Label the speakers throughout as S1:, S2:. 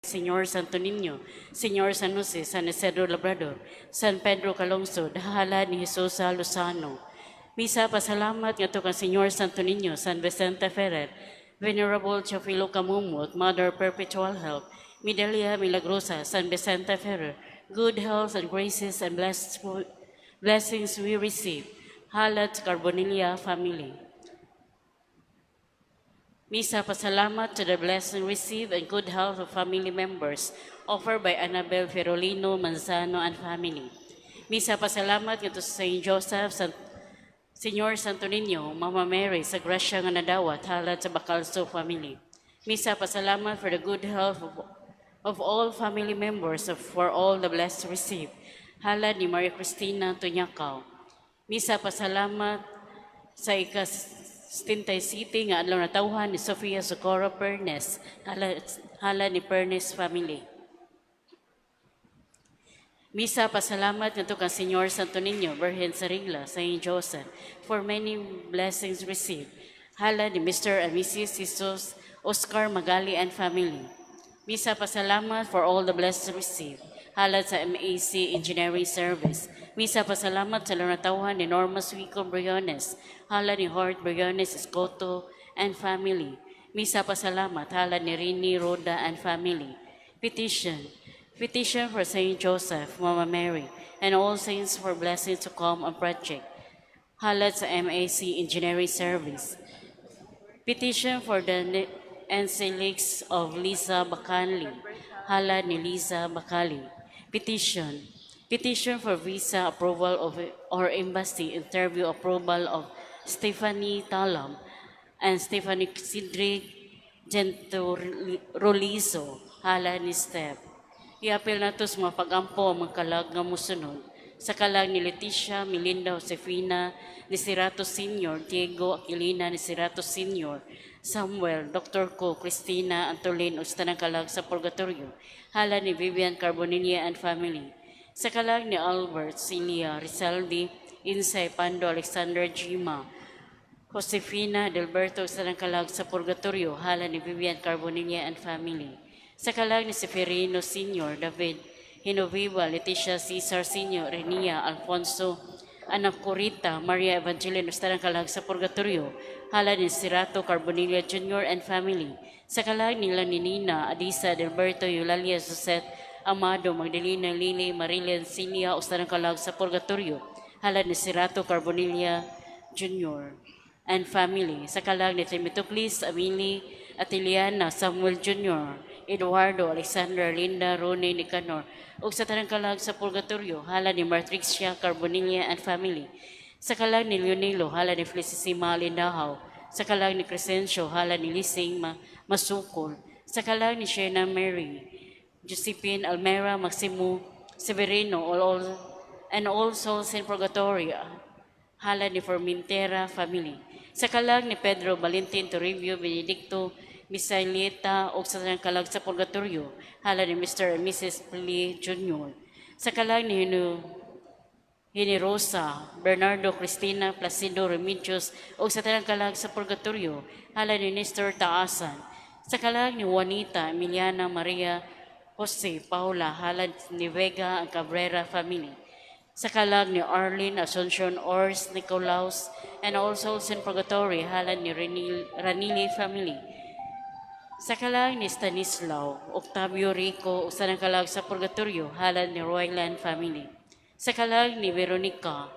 S1: Señor Santo Niño, Señor San Jose, San Isidro Labrador, San Pedro Calungsod, hala ni Jesus sa Luzano. Misa pasalamat nga to kang Señor Santo Niño, San Vicente Ferrer, Venerable Teofilo Camumut, Mother Perpetual Help, Midelia Milagrosa, San Vicente Ferrer, good health and graces and blessings we receive. Halat Carbonilla family. Misa pasalamat to the blessing received and good health of family members offered by Annabel Ferolino Manzano and family. Misa pasalamat to Saint Joseph, Señor Santo Niño, Mama Mary, sa grasya nga nadawat halad sa Bacalso family. Misa pasalamat for the good health of all family members for all the blessed received. Halad ni Maria Cristina Tunyakaw. Misa pasalamat sa Stintay City nga adlaw natawhan ni Sofia Socorro Pernes, hala ni Pernes family. Misa pasalamat ngadto kang Señor Santo Niño, Virgen Sarigla, Saint Joseph, for many blessings received. Hala ni Mr. and Mrs. Jesus Oscar Magali and family. Misa pasalamat for all the blessings received. Hala sa MAC Engineering Service. Misa pasalamat sa lanatawhan ni Norma Suico Briones, hala ni Hort Briones Escoto and family. Misa pasalamat hala ni Rini Roda and family. Petition for Saint Joseph, Mama Mary, and all saints for blessings to come on project. Hala sa MAC Engineering Service. Petition for the Encyclics of Lisa Bacali, hala ni Lisa Bacali. Petition for visa approval or embassy interview approval of Stephanie Talam and Stephanie Cedric Gentorolizo, hala ni Steph. Iapil na to sa mga pag-ampo ang magkalag nga musunod. Sa kalag ni Leticia Melinda Josefina ni Sirato Sr., Diego Aquilina ni Sirato Sr., Samuel, Dr. Co, Cristina Antolin, Ustanang Kalag sa Purgatorio, hala ni Vivian Carbonilla and family. Sa kalag ni Albert, Celia, Rizaldi, Insay, Pando, Alexander Gima, Josefina, Delberto, Ustanang Kalag sa Purgatorio, hala ni Vivian Carbonilla and family. Sa kalag ni Seferino Sr., David, Hinoviva, Leticia Cesar Sr., Renia, Alfonso, Anak Corita, Maria Evangeline, Ustanang Kalag sa Purgatorio, hala ni Sirato Carbonilla Jr. and family. Sa kalag nila ni Nina, Adisa, Delberto, Eulalia, Suset, Amado, Magdalena, Lili, Marilyn, Cilia, Ustanang Kalag sa Purgatorio, hala ni Sirato Carbonilla Jr. and family. Sa kalag ni Timitoclis, Amili, Atiliana, Samuel Jr., Eduardo, Alexander, Linda, Rone, Nicanor, ug sa tanang kalag sa Purgatorio, hala ni Martrixia Carbonilla and family. Sa kalag ni Leonilo, hala ni Felicissima Lindahaw. Sa kalag ni Crescencio, hala ni Lising Masukol. Sa kalag ni Shena Mary, Josephine Almera, Maximo Severino, and all souls in Purgatory, hala ni Formentera family. Sa kalag ni Pedro Valentin Toribio Benedicto Misailita o sa tanang kalag sa Purgatorio, hala ni Mr. and Mrs. Pili Jr. Sa kalag ni Rosa, Bernardo, Cristina, Placido, Remedios o sa tanang kalag sa Purgatorio, hala ni Nestor Taasan. Sa kalag ni Juanita, Emiliana, Maria, Jose, Paula, hala ni Vega ang Cabrera family. Sa kalag ni Arlene, Asuncion, Ors, Nicolaus, and all souls in Purgatory, hala ni Ranili family. Sa kalag ni Stanislao, Octavio Rico, o sa kalag sa Purgatorio, hala ni Royland family. Sa kalag ni Veronica,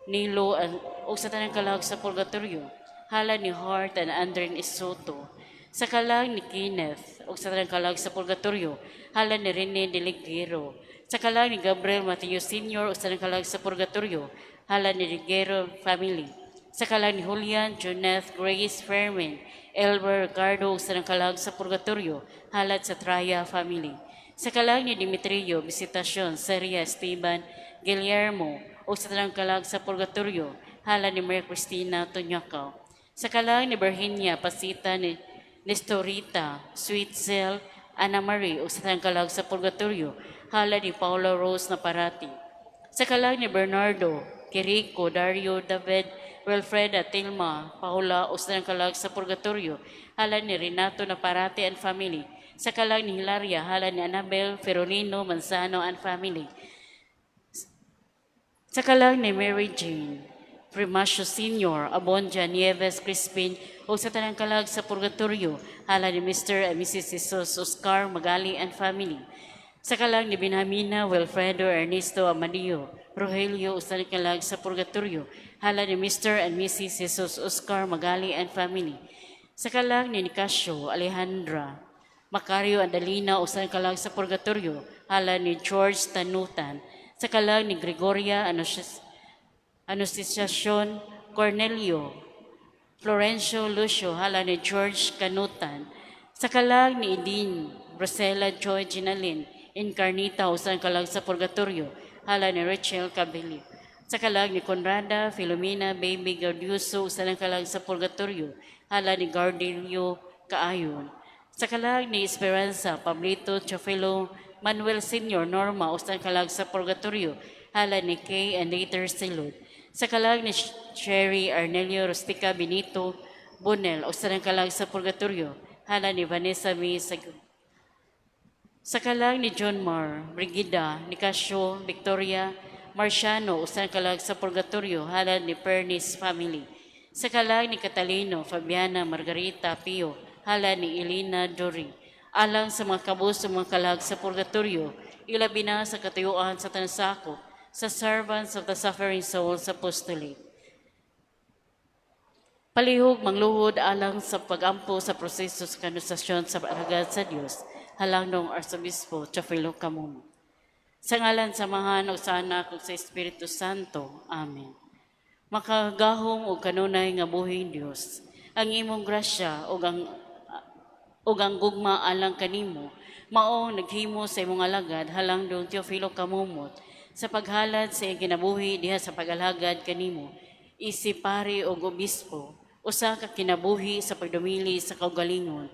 S1: Nilo, o sa kalag sa Purgatorio, hala ni Hart and Andren Isoto. Sa kalag ni Kenneth, o sa kalag sa Purgatorio, hala ni Rene Deligero. Sa kalag ni Gabriel Mateo Sr., o sa kalag sa Purgatorio, hala ni Ligero family. Sa kalag ni Julian, Joneth, Grace, Fermin, Elber, Ricardo, o sa kalag sa Purgatorio, halat sa Traya family. Sa kalag ni Dimitrio, Visitacion, Seria, Esteban, Guillermo, o sa kalag sa Purgatorio, hala ni Maria Cristina Tunyakaw. Sa kalag ni Virginia, Pasita, ni Nestorita, Sweetzel, Ana Marie, o sa kalag sa Purgatorio, hala ni Paula Rose Naparati. Sa kalag ni Bernardo, Kiriko, Dario, David, Wilfreda, Tilma, Paula, o sa kalag sa Purgatorio, hala ni Renato Naparati and family. Sa kalag ni Hilaria, hala ni Annabel Ferolino Manzano and family. Sa kalag ni Mary Jane Primacio Sr., Abonja Nieves Crispin, o sa tanang kalag sa purgatorio, hala ni Mr. and Mrs. Jesus Oscar Magali and family. Sa kalag ni Benjamina Wilfredo Ernesto Amadio Rogelio, o sa tanang kalag sa purgatorio, hala ni Mr. and Mrs. Jesus Oscar Magali and family. Sa kalag ni Nicasio Alejandra Macario Andalina, o sa tanang kalag sa purgatorio, hala ni George Tanutan. Sa kalag ni Gregoria Anunciacion Cornelio Florencio Lucio, hala ni George Canutan. Sa kalag ni Edin Rosela Joy Ginalin Incarnita, o sa kalag sa purgatorio, hala ni Rachel Cabello. Sa kalag ni Conrada Filomena Baby Gaudiuso, o sa kalag sa purgatorio, hala ni Gardilio Kaayon. Sa kalag ni Esperanza Pablito Chofilo Manuel Sr. Norma, o sa kalag sa purgatorio, hala ni Kay and later Silud. Sa kalag ni Sherry Arnelio Rustica Benito Bonel, o sa kalag sa purgatorio, hala ni Vanessa May sa kalag ni John Mar Brigida Nicasio Victoria Marciano, o sa kalag sa purgatorio, hala ni Pernis family. Sa kalag ni Catalino Fabiana Margarita Pio, hala ni Elena Dory. Alang sa mga kabus sa mga kalag sa purgatorio, ilabi na sa katuyuan sa tansako, sa servants of the suffering souls apostolate. Palihog mangluhod alang sa pagampo sa proseso sa kanusasyon sa alagad sa Dios, halang nung Arsobispo Chofilo Camumo. Sa ngalan samahan o sa anak o sa Espiritu Santo. Amen. Makagahong o kanunay nga buhing Dios, ang imong grasya o ang gugma alang kanimo, mao naghimo sa imong alagad halang dong Teofilo Kamumot, sa paghalad sa kinabuhi diha sa pagalagad kanimo, isipari o obispo, usa ka kinabuhi sa pagdumili sa kaugalingon.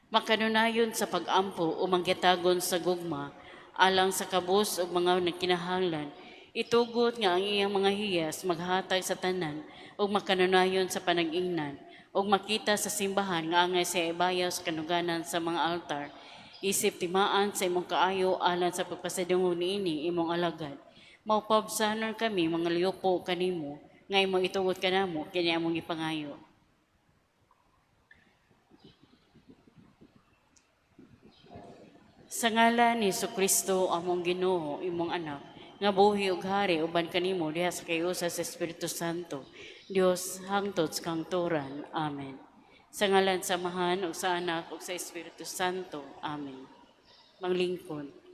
S1: Makanunayon sa pag-ampo o manggitagon sa gugma, alang sa kabus o mga nagkinahanglan, itugot nga ang iyang mga hiyas maghatag sa tanan o makanunayon sa panag-ingnan, o makita sa simbahan nga angay sa ibayaw sa kanuganan sa mga altar, isip timaan sa imong kaayo alan sa pagpasadungog niini imong alagad. Maupabsanon kami mga liyopo kanimo, nga imong itugot kanamo kini among ipangayo. Sa ngalan ni Jesucristo among Ginoo, imong anak, nga buhi ug hari uban kanimo diha sa kayusa sa Espiritu Santo, Dios hangtod sa kangturan. Amen. Sa ngalan samahan ug sa anak ug sa Espiritu Santo. Amen. Manglingkod.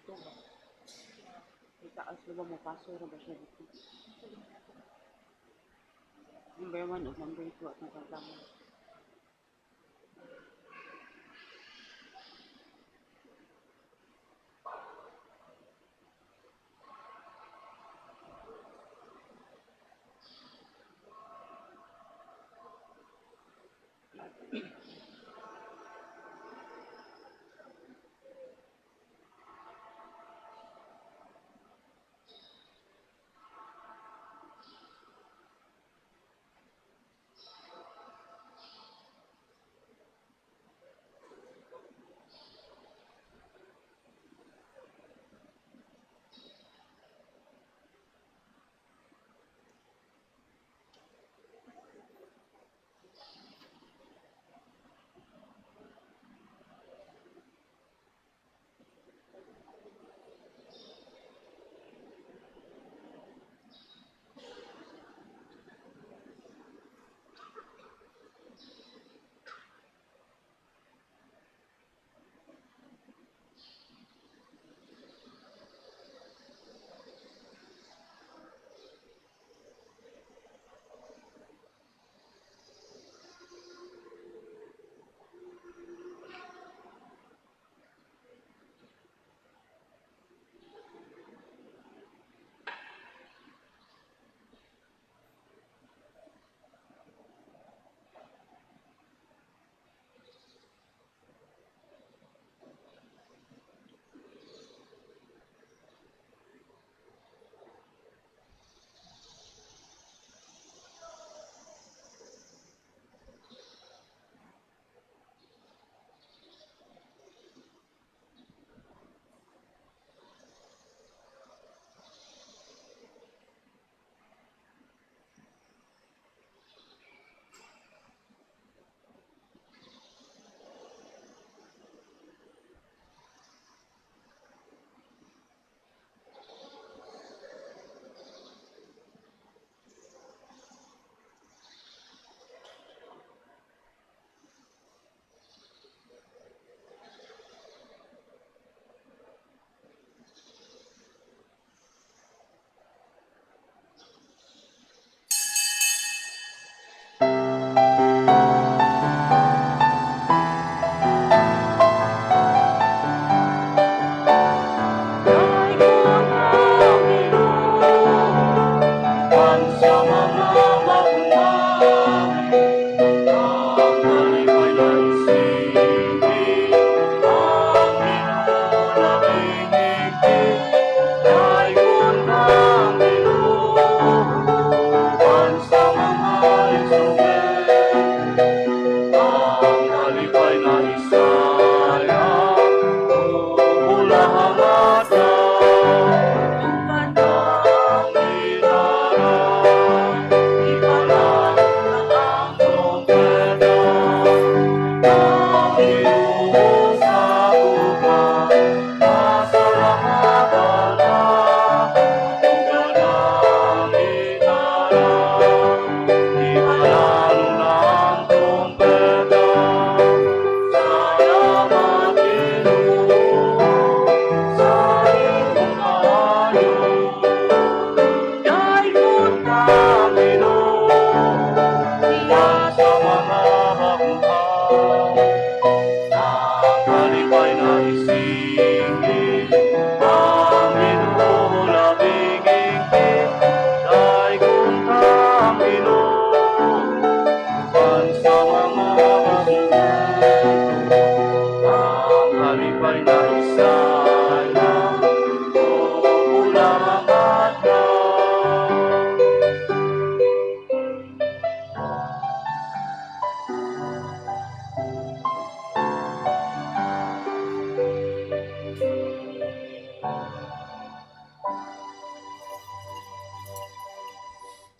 S1: dito ba? Itaas na ba mapaso na ba siya dito? Number 1 o number 2 at natatama.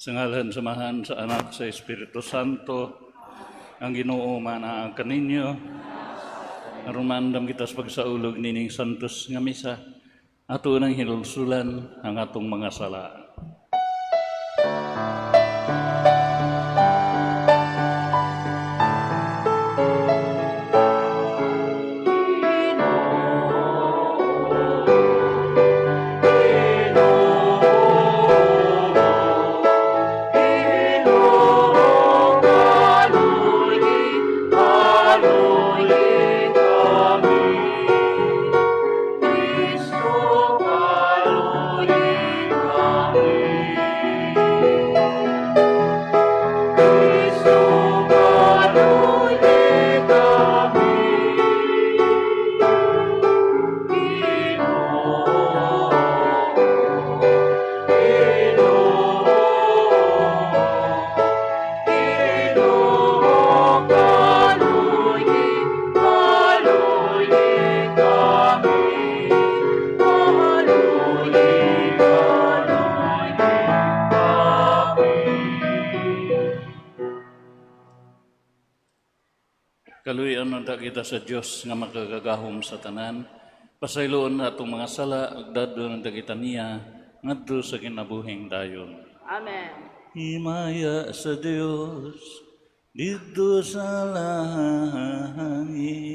S2: Sa ngalan, samahan sa Anak, sa Espiritu Santo, ang Ginoo manaa kaninyo, arumandam kita sa pagsaulog nining santos nga misa, ato nang hinulsulan ang atong mga sala. Kaluyan na kita sa Dios nga makagagahom sa tanan. Pasayloon na itong mga sala, agdado na kita niya, ngadto sa kinabuhing dayon.
S1: Amen.
S2: Himaya sa Dios, dito sa langit.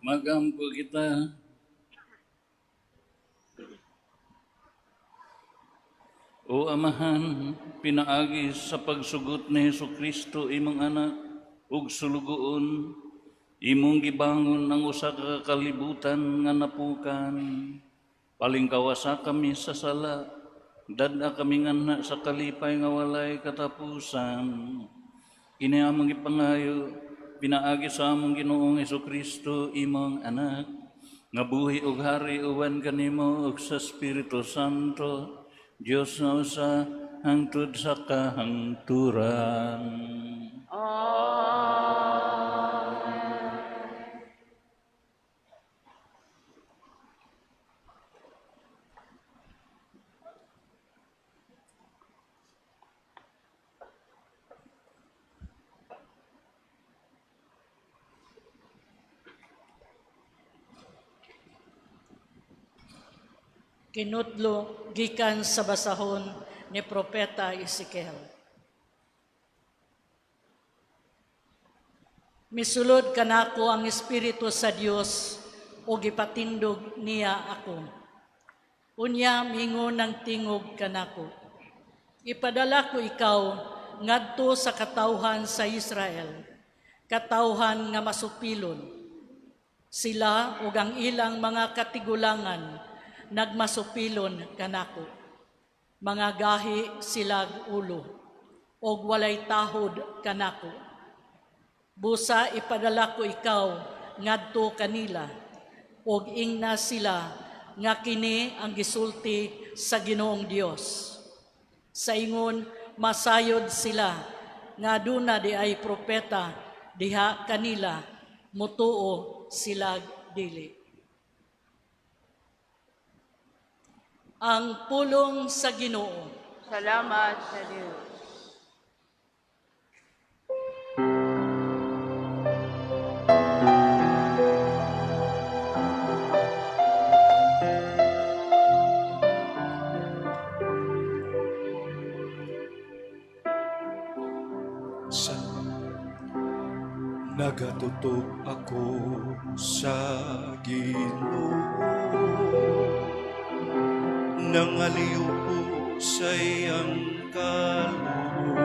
S2: Magampo kita. O Amahan, pinaagi sa pagsugot ni Jesucristo imong anak ug sulugoon, imong gibangon ang usa ka kalibutan nga napukan. Palingkawasa kami sa sala, dada kami nganna sa kalipay nga walay katapusan. Kini among ipangayo, pinaagi sa among Ginoong Jesucristo imong anak, nga buhi ug hari uban kanimo ug sa Espiritu Santo, Dios nga usa hangtod sa kahangturan.
S3: Kinutlo gikan sa basahon ni Propeta Ezekiel. Misulod kanako ang Espiritu sa Dios o gipatindog niya ako. Unya mingon ng tingog kanako. Ipadala ko ikaw ngadto sa katawhan sa Israel, katawhan nga masupilon. Sila ug ang ilang mga katigulangan nagmasupilon kanako. Mga gahi silag ulo, og walay tahod kanako. Busa ipadala ko ikaw ngadto kanila, og ingna sila nga kini ang gisulti sa Ginoong Dios. Sa ingon, masayod sila, nga duna di ay propeta, diha kanila, mutuo sila dili. Ang pulong sa Ginoo.
S4: Salamat sa Diyos.
S5: Nagatutok ako sa Ginoo, nangaliw ko sa iyang kaloob.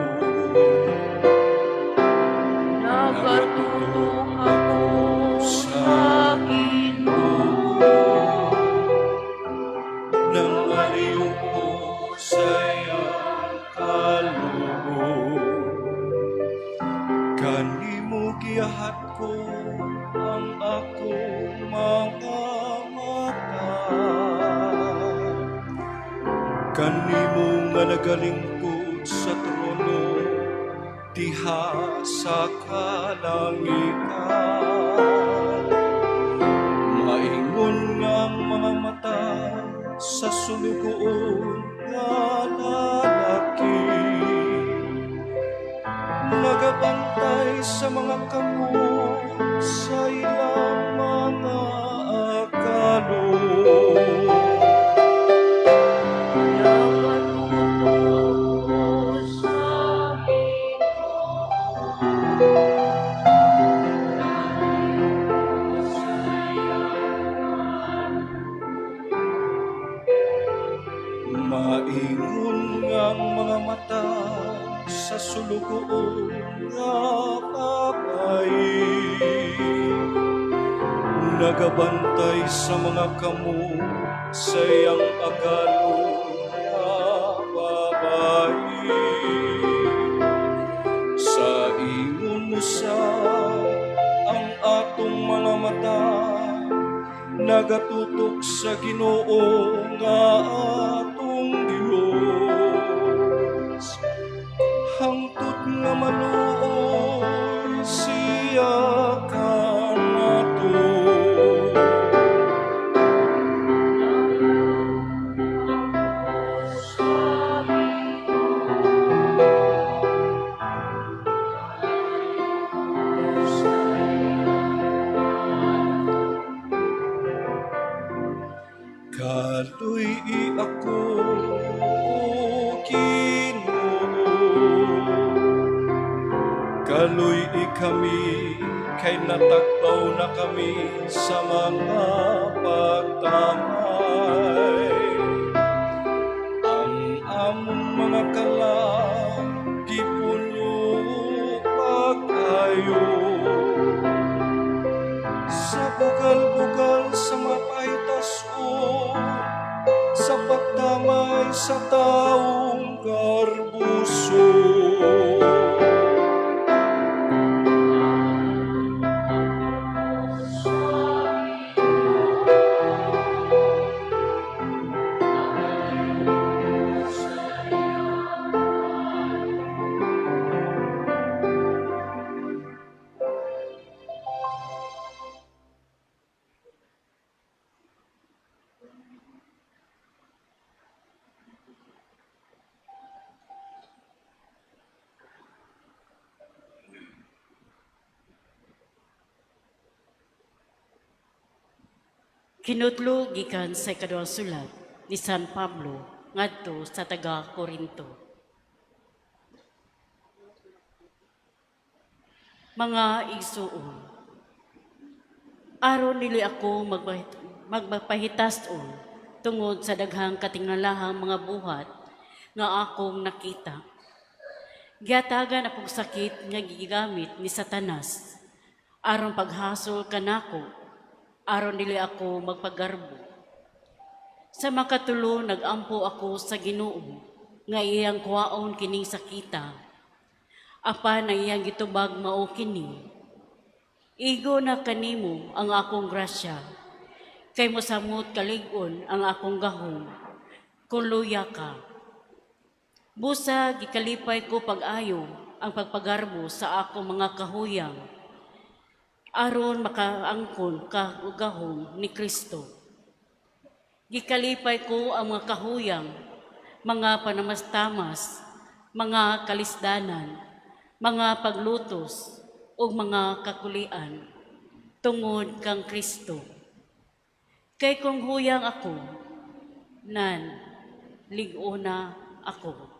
S4: Nagatulong ako sa Ginoo,
S5: Nangaliw ko sa iyang kaloob. Kanimo giyahat ko ang akong mga mata, kanimo nga nagalingkod sa trono diha sa kalangitan. Maingon nga ang mga mata sa sulugoon nga lalaki, nagabantay sa mga kamo sa ilang mga akalo.
S4: nagatulong ako sa
S5: Maingon ngang mga mata sa sulugoon nga babayi, nagabantay sa mga kamo sa iyang agalo nga babayi. Sa ingon mo sa ang atong mga mata, nagatutok sa Ginoo nga atong Dios. Hangtod nga maluoy siya kanato. Kaluy ako, O Ginoo, kaluy kami, kay natakbaw na kami sa mga pagtamay. Ang among mga kalang gipuno pag-ayo, sa bugal-bugal sa mapahitason, sa pagdamay sa taong garbuso.
S1: Kinutlo gikan sa ikaduhang sulat ni San Pablo ngadto sa taga Corinto. Mga igsuon, aron dili ako magpahitas-on tungod sa daghang katingalahang mga buhat nga akong nakita. Giatagan akong sakit nga gigamit ni Satanas aron paghasol kanako, aron dili ako magpagarbo. Sa makatulo nagampo ako sa Ginoo nga iyang kuhaon kining sakita. Apan na iyang gitubag mao kini. Igo na kanimo ang akong grasya, kay mosamot kalig-on ang akong gahom, kung luya ka. Busa gikalipay ko pag-ayo ang pagpagarbo sa ako mga kahuyang aron makaangkon kaugahom ni Kristo. Gikalipay ko ang mga kahuyang, mga panamastamas, mga kalisdanan, mga paglutos o mga kakulian tungod kang Kristo. Kay kung huyang ako, nan liguna ako.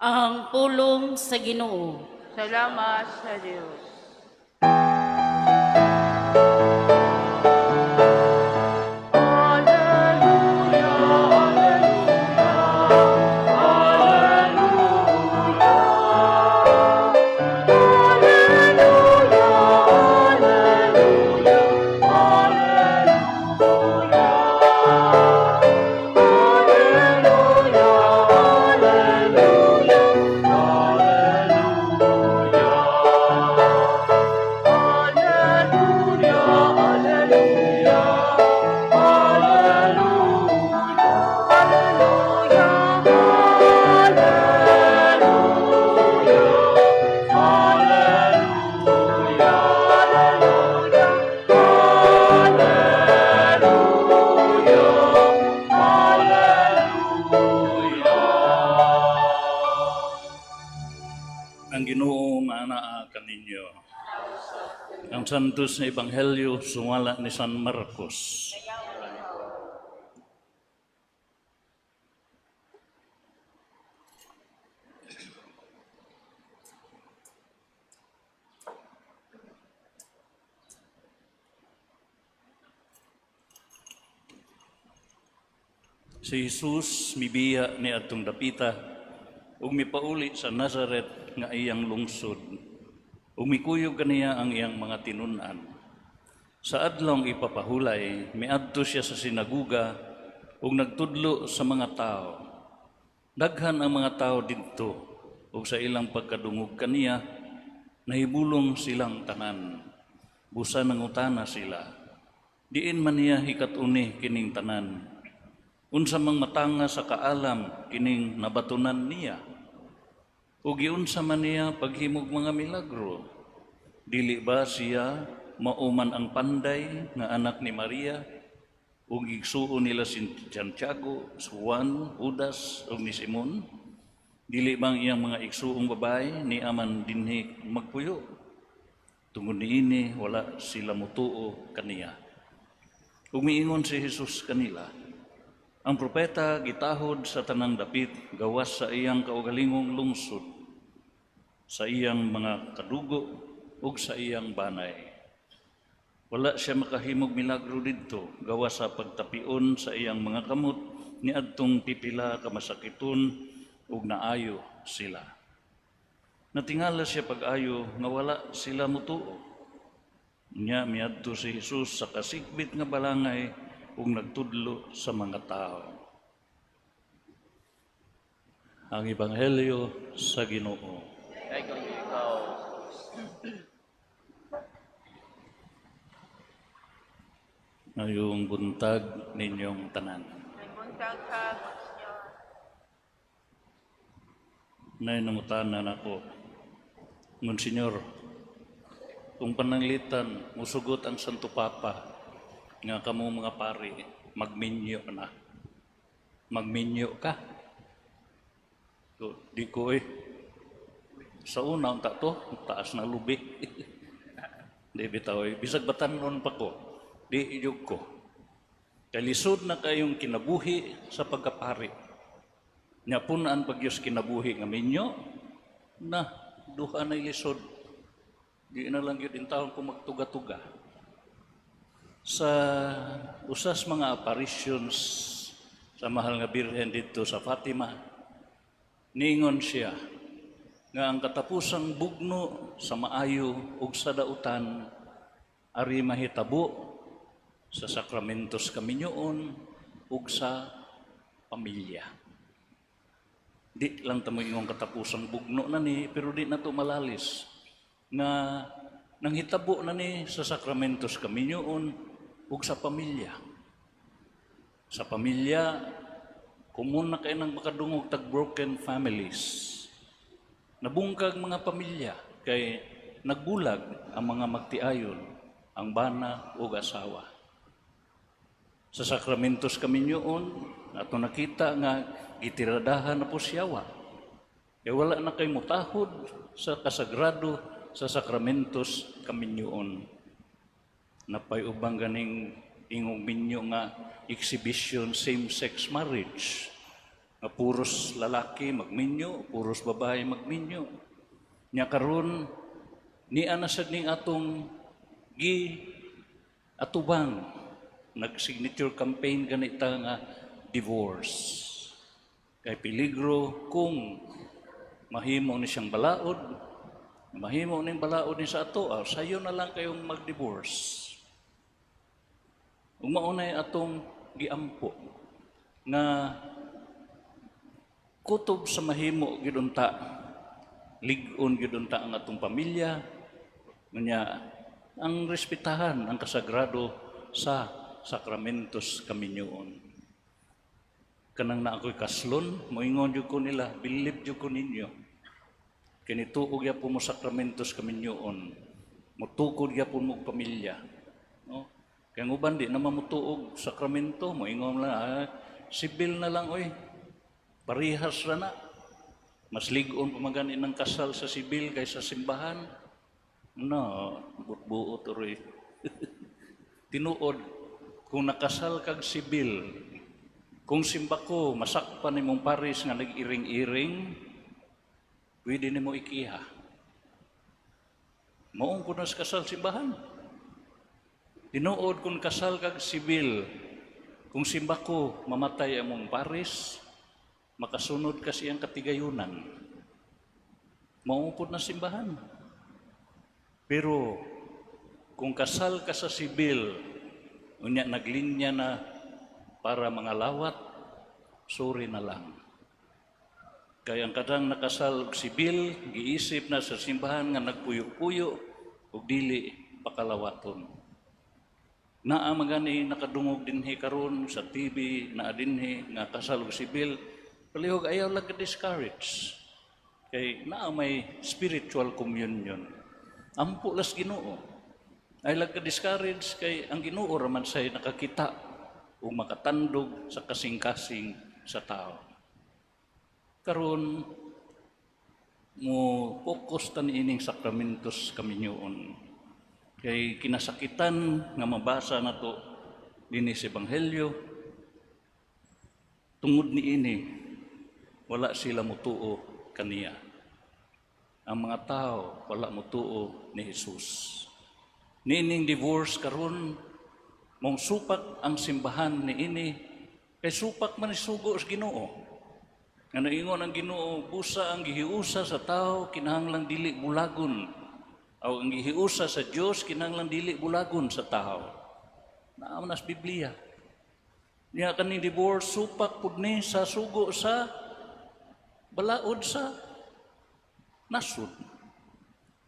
S1: Ang pulong sa Ginoo.
S4: Salamat sa Diyos.
S2: Ang Ginoo maanaa kaninyo. Ang santos na Ebanghelyo sumala ni San Marcos. Si Jesus mibiya ni adtong dapita ug mipauli sa Nazareth nga iyang lungsod. Ug mikuyog kaniya ang iyang mga tinun-an. Sa adlong ipapahulay, miadto siya sa sinaguga ug nagtudlo sa mga tao. Daghan ang mga tao didto ug sa ilang pagkadungog kaniya, nahibulong silang tanan. Busa nangutana sila. Diin man niya hikatuni kining tanan. Unsa mang matanga sa kaalam kining nabatunan niya. Ug giunsa man niya paghimog mga milagro. Dili ba siya mauman ang panday nga anak ni Maria? Ug igsuon nila si Santiago, Juan, Judas ug ni Simon? Dili bang iyang mga igsuong babae ni aman dinhi magpuyo? Tungod niini wala sila mutuo kaniya. Ug miingon si Jesus kanila, ang propeta gitahod sa tanang dapit gawas sa iyang kaugalingong lungsod, sa iyang mga kadugo ug sa iyang banay. Wala siya makahimog milagro didto gawas sa pagtapion sa iyang mga kamot ni adtong pipila ka masakiton ug naayo sila. Natingala siya pag-ayo nga wala sila mutuo. Nya miadto si Jesus sa kasikbit nga balangay ug nagtudlo sa mga tao. Ang Ebanghelyo sa Ginoo.
S4: Ay kung ikaw.
S2: Ngayong buntag ninyong tanan.
S4: Nagbuntag ka, Senyor.
S2: Nay nangutanan ako, Monsenyor, kung pananglitan, musugot ang Santo Papa, nga kamo mga pari, magminyo na. Magminyo ka. So, di ko sa una, ang tato, taas na lubi. Di bitaw bisag batanon pa ko, di iyog ko. Kalisod na kayong kinabuhi sa pagkapari. Nya punaan pagyos kinabuhi nga minyo, na duha na ilisod. Di na lang yun in taon ko magtuga-tuga. Sa usas mga apparitions sa mahal nga Birhen dito sa Fatima, ningon siya nga ang katapusang bugno sa maayo ug sa dautan ari mahitabo sa sakramentos kaminyoon ug sa pamilya. Di lang tamo ingong katapusang bugno na ni, pero di na to malalis nga nanghitabo na ni sa sakramentos kaminyoon ug sa pamilya. Sa pamilya, kumun na kayo ng makadungog tag broken families. Nabungkag mga pamilya, kay nagbulag ang mga magtiayon, ang bana o asawa. Sa sakramentos kami nyoon, ato nakita nga gitiradahan na po siyawa. Kaya wala na kayo mutahod sa kasagrado sa sakramentos kami nyoon. Napayubang ganing ingong minyo nga exhibition same-sex marriage. Nga puros lalaki magminyo, puros babae magminyo. Nya karon ni anasad ning atong atubang nag-signature campaign ganita nga divorce. Kay peligro kung mahimo ni siyang balaod, mahimo ning balaod ni sa ato, sayo na lang kayong mag-divorce. Ug maunay atong giampo nga kutob sa mahimo gidunta, lig-on gidunta ang atong pamilya, nya ang respetahan ang kasagrado sa sakramentos kami nyoon. Kanang na ako'y kaslon, moingon jud ko nila, believe jud ko ninyo. Kinituog ya po mo sakramentos kami nyoon, mutukod ya po mo pamilya. No? Kaya nguban di na mamutuog sakramento, moingon lang, sibil na lang, oy, parihas ra na. Mas ligon pamaganin ng kasal sa sibil kaysa simbahan. No, buot-buot oy. Tinuod, kung nakasal kag sibil, kung simba ko, masakpan ni mong paris nga nag-iring-iring, pwede ni mo ikiha. Maong ko na sa kasal simbahan. Tinuod kung kasal kag sibil, kung simba ko, mamatay ang mong paris, makasunod kasi ang katigayunan. Maong po na simbahan. Pero, kung kasal ka sa sibil, unya naglinya na para mga lawat, sorry na lang. Kaya ang kadang nakasal og sibil, giisip na sa simbahan nga nagpuyo-puyo, ug dili pakalawaton. Naa magani nakadungog dinhi karon sa TV, naa dinhi nga kasal og sibil, palihog ayaw lang ka-discourage. Kay naa may spiritual communion. Ampo las Ginoo. Ay ka-discourage kay ang Ginoo raman say nakakita o makatandog sa kasing-kasing sa tao. Karon mo focus tan ining sakramentos kami nyoon. Kay kinasakitan nga mabasa nato dinhi sa ebanghelyo, tungod ni ini wala sila mutuo kaniya. Ang mga tao wala mutuo ni Jesus. Nining divorce karon mong supak ang simbahan ni ini kay supak man isugo sa Ginoo. Nga naingon ang Ginoo, busa ang gihiusa sa tao kinahanglang dili bulagon. Aw ang gihiusa sa Dios kinahanglang dili bulagon sa tao. Naa man sa Biblia. Niya kaning divorce supak pud ni sa sugo sa balaod sa nasud.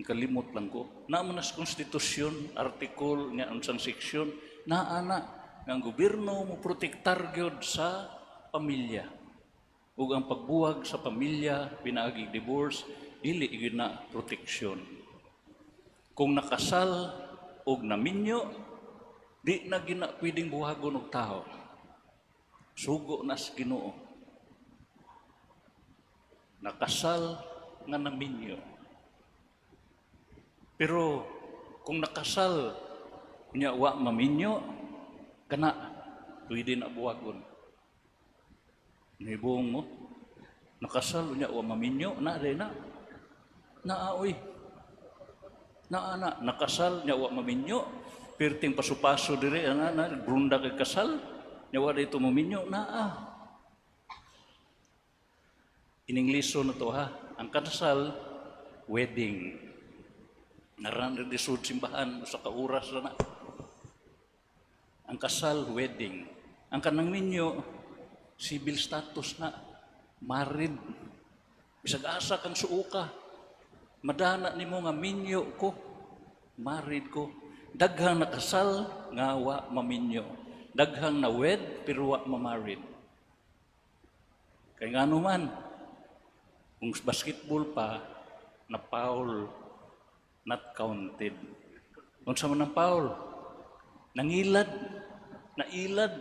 S2: Kalimot lang ko. Naman nas konstitusyon, artikul, nga unsang seksyon, naana nga ang gobyerno mo protektar gyud sa pamilya. Ug ang pagbuwag sa pamilya, pinaagi divorce, dili gyud na proteksyon. Kung nakasal og naminyo, di na gina pwedeng buhagon og tao. Sugo na sa Ginoo. Nakasal nga naminyo. Pero kung nakasal, niya wa maminyo, kana, pwede na buwagon. Nibong mo, nakasal, niya wa maminyo, na rin na. Naaoy. Nakasal, niya wa maminyo, perting paso-paso dire, brunda kay kasal, niya wa dito maminyo, Iningleso na to ha, ang kasal, wedding. Naran di sud simbahan sa kauras na. Ang kasal, wedding. Ang kanang minyo, civil status na, married. Bisag asa kang suuka. Madana ni mo nga minyo ko, married ko. Daghang nakasal, nga wa maminyo. daghang na wed pero wa mamarid. Kay ngano man, kung basketball pa, na foul, not counted. Unsa man ang foul? Nangilad, nailad.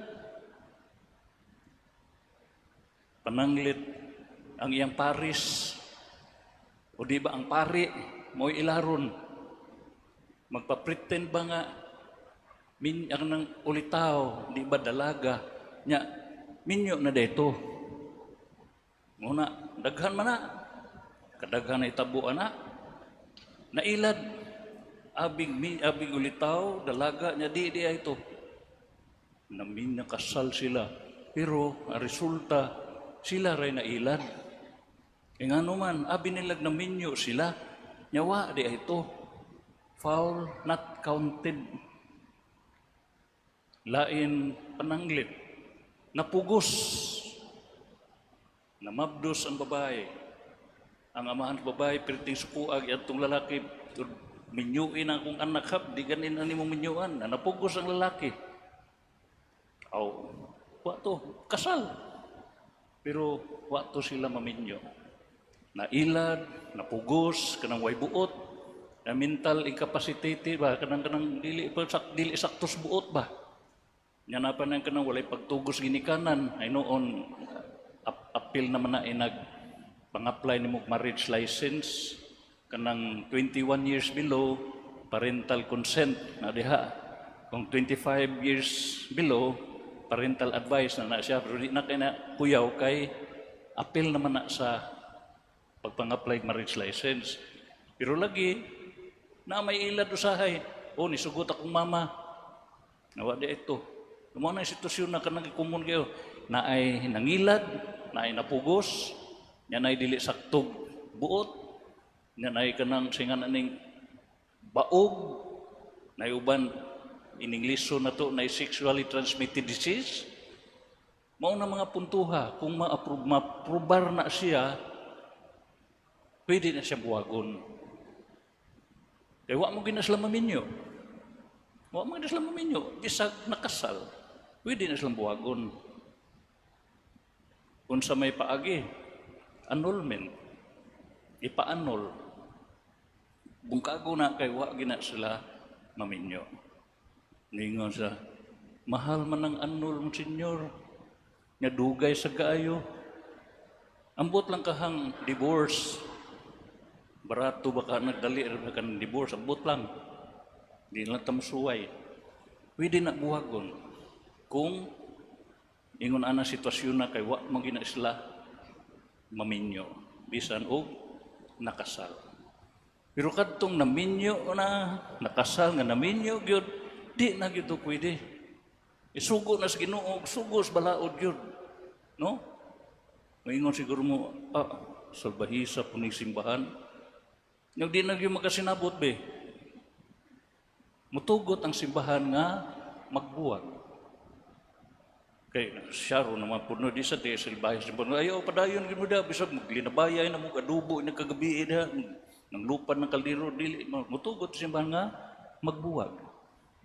S2: Pananglit ang iyang paris. O di ba ang pari, mo'y ilaron. Magpa-pretend ba nga, ang nang ulitaw, di ba dalaga, nya, minyo na dito. Muna, daghan man na. Kadaghan na itabuan na. Nailad. Abig ulitaw, dalaga niya, di ito. Namin nakasal sila. Pero, ang resulta, sila rin nailad. E nga naman, nilag na minyo sila. Nyawa, di ito. Foul, not counted. Lain, pananglit. Napugos. Namabdos ang babae. Ang amahan sa babae, perting sukuag, at itong lalaki, minyuin ang kong anak hap, di ganin ang imong minyuan, na napugos ang lalaki. Aw, wato, kasal. Pero wato sila maminyo. Nailad, napugos, kanang way buot, na mental incapacitated ba, kanang dili saktos buot ba. Nya na pa nang kanang walay pagtugos ginikanan, ay noon, appeal naman na pang-apply ni mo marriage license kanang 21 years below parental consent na diha, kung 25 years below parental advice na siya, pero di na kay na kuyaw kay appeal naman na sa pagpang-apply marriage license. Pero lagi na may ilad usahay, nisugot akong mama nawa di ito mo na sitwasyon na kanang kumun kayo na ay nangilad, na ay napugos, na ay dili saktog buot, na ay kanang singan aning baog, na ay uban in English na to, na ay sexually transmitted disease. Mao na mga puntuha, kung ma-probar na siya, pwede na siya buwagon. Kaya wa mo ginasla maminyo. Wa mo ginasla maminyo, bisag nakasal, pwede na silang buwagon. Kung sa may paagi, annulment, ipa-annul. Bungkago na kay wa gina sila maminyo. Ningon sa, mahal man ang annul mo, senyor, nga dugay sa kaayo. Ambot lang kahang divorce. Barato baka nagdali rin ka ng divorce, ambot lang. Di lang tamusuway. Pwede na buwagon. Kung ingon ana sitwasyon na kay wa magina sila maminyo bisan og nakasal. Pero kadtong naminyo na nakasal nga naminyo gyud, di na gyud pwede. Isugo na sa Ginoo, sugo sa balaod gyud. No? Maingon siguro mo, salbahisa po ning simbahan. Yung di na gyud makasinabot be. Mutugot ang simbahan nga magbuwag. Kay syaro naman puno di sa silbahe sa puno. Ayaw padayon gyud mo da bisag maglinabayay na mo adubo na kagabi da ng lupa ng kaldero dili mutugot simbahan nga magbuwag.